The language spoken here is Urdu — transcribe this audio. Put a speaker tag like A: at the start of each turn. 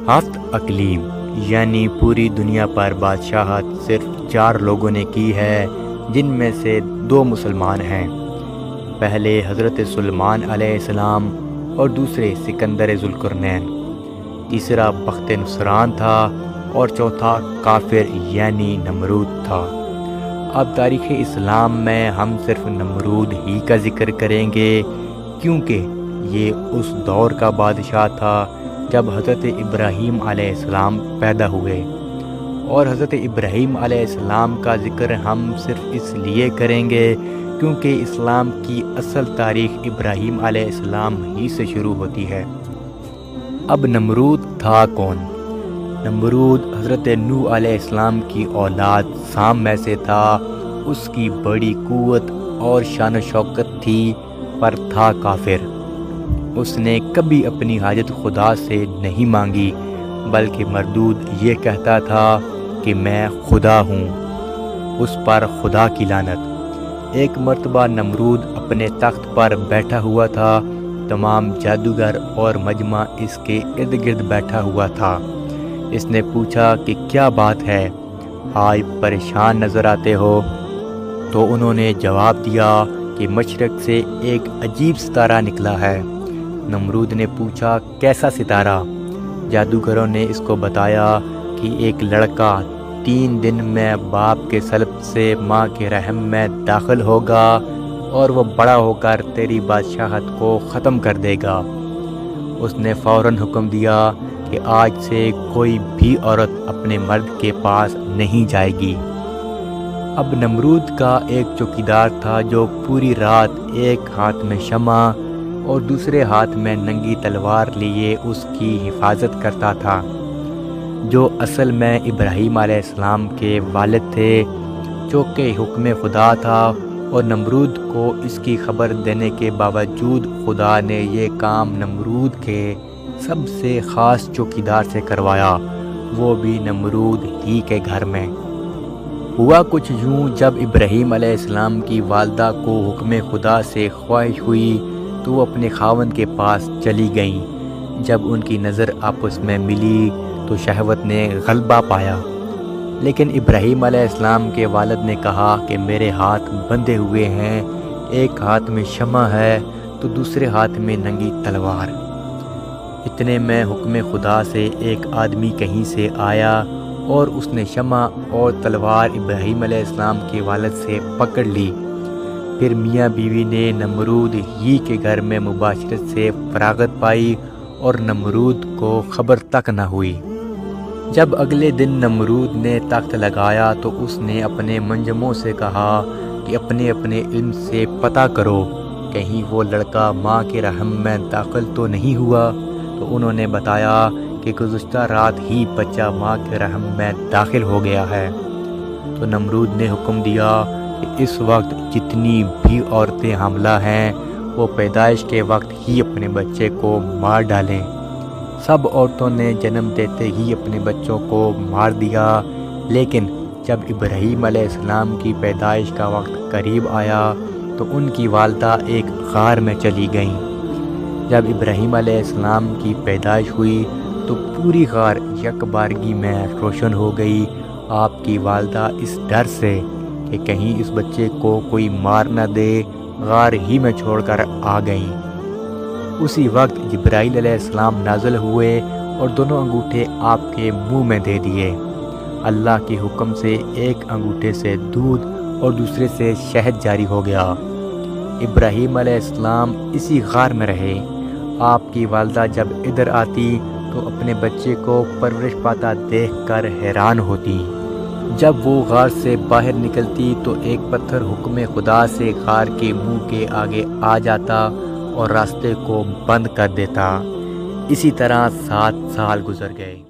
A: ہفت اقلیم یعنی پوری دنیا پر بادشاہت صرف 4 لوگوں نے کی ہے، جن میں سے 2 مسلمان ہیں۔ پہلے حضرت سلیمان علیہ السلام اور دوسرے سکندر ذوالقرنین۔ تیسرا بخت نصران تھا اور چوتھا کافر یعنی نمرود تھا۔ اب تاریخ اسلام میں ہم صرف نمرود ہی کا ذکر کریں گے، کیونکہ یہ اس دور کا بادشاہ تھا جب حضرت ابراہیم علیہ السلام پیدا ہوئے، اور حضرت ابراہیم علیہ السلام کا ذکر ہم صرف اس لیے کریں گے کیونکہ اسلام کی اصل تاریخ ابراہیم علیہ السلام ہی سے شروع ہوتی ہے۔ اب نمرود تھا کون؟ نمرود حضرت نوح علیہ السلام کی اولاد سام میں سے تھا۔ اس کی بڑی قوت اور شان و شوکت تھی، پر تھا کافر۔ اس نے کبھی اپنی حاجت خدا سے نہیں مانگی، بلکہ مردود یہ کہتا تھا کہ میں خدا ہوں۔ اس پر خدا کی لعنت۔ ایک مرتبہ نمرود اپنے تخت پر بیٹھا ہوا تھا، تمام جادوگر اور مجمع اس کے ارد گرد بیٹھا ہوا تھا۔ اس نے پوچھا کہ کیا بات ہے، آج پریشان نظر آتے ہو؟ تو انہوں نے جواب دیا کہ مشرق سے ایک عجیب ستارہ نکلا ہے۔ نمرود نے پوچھا کیسا ستارہ؟ جادوگروں نے اس کو بتایا کہ ایک لڑکا 3 دن میں باپ کے سلب سے ماں کے رحم میں داخل ہوگا اور وہ بڑا ہو کر تیری بادشاہت کو ختم کر دے گا۔ اس نے فوراً حکم دیا کہ آج سے کوئی بھی عورت اپنے مرد کے پاس نہیں جائے گی۔ اب نمرود کا ایک چوکیدار تھا جو پوری رات ایک ہاتھ میں شمع اور دوسرے ہاتھ میں ننگی تلوار لیے اس کی حفاظت کرتا تھا، جو اصل میں ابراہیم علیہ السلام کے والد تھے، جو کہ حکم خدا تھا، اور نمرود کو اس کی خبر دینے کے باوجود خدا نے یہ کام نمرود کے سب سے خاص چوکیدار سے کروایا، وہ بھی نمرود ہی کے گھر میں۔ ہوا کچھ یوں، جب ابراہیم علیہ السلام کی والدہ کو حکم خدا سے خواہش ہوئی تو وہ اپنے خاوند کے پاس چلی گئیں۔ جب ان کی نظر آپس میں ملی تو شہوت نے غلبہ پایا، لیکن ابراہیم علیہ السلام کے والد نے کہا کہ میرے ہاتھ بندھے ہوئے ہیں، ایک ہاتھ میں شمع ہے تو دوسرے ہاتھ میں ننگی تلوار۔ اتنے میں حکم خدا سے ایک آدمی کہیں سے آیا اور اس نے شمع اور تلوار ابراہیم علیہ السلام کے والد سے پکڑ لی۔ پھر میاں بیوی نے نمرود ہی کے گھر میں مباشرت سے فراغت پائی اور نمرود کو خبر تک نہ ہوئی۔ جب اگلے دن نمرود نے تخت لگایا تو اس نے اپنے منجموں سے کہا کہ اپنے اپنے علم سے پتہ کرو، کہیں وہ لڑکا ماں کے رحم میں داخل تو نہیں ہوا؟ تو انہوں نے بتایا کہ گزشتہ رات ہی بچہ ماں کے رحم میں داخل ہو گیا ہے۔ تو نمرود نے حکم دیا کہ اس وقت جتنی بھی عورتیں حاملہ ہیں وہ پیدائش کے وقت ہی اپنے بچے کو مار ڈالیں۔ سب عورتوں نے جنم دیتے ہی اپنے بچوں کو مار دیا، لیکن جب ابراہیم علیہ السلام کی پیدائش کا وقت قریب آیا تو ان کی والدہ ایک غار میں چلی گئیں۔ جب ابراہیم علیہ السلام کی پیدائش ہوئی تو پوری غار یک بارگی میں روشن ہو گئی۔ آپ کی والدہ اس ڈر سے کہ کہیں اس بچے کو کوئی مار نہ دے، غار ہی میں چھوڑ کر آ گئیں۔ اسی وقت جبرائیل علیہ السلام نازل ہوئے اور دونوں انگوٹھے آپ کے منہ میں دے دیے۔ اللہ کے حکم سے ایک انگوٹھے سے دودھ اور دوسرے سے شہد جاری ہو گیا۔ ابراہیم علیہ السلام اسی غار میں رہے۔ آپ کی والدہ جب ادھر آتی تو اپنے بچے کو پرورش پاتا دیکھ کر حیران ہوتی۔ جب وہ غار سے باہر نکلتی تو ایک پتھر حکم خدا سے غار کے منہ کے آگے آ جاتا اور راستے کو بند کر دیتا۔ اسی طرح 7 سال گزر گئے۔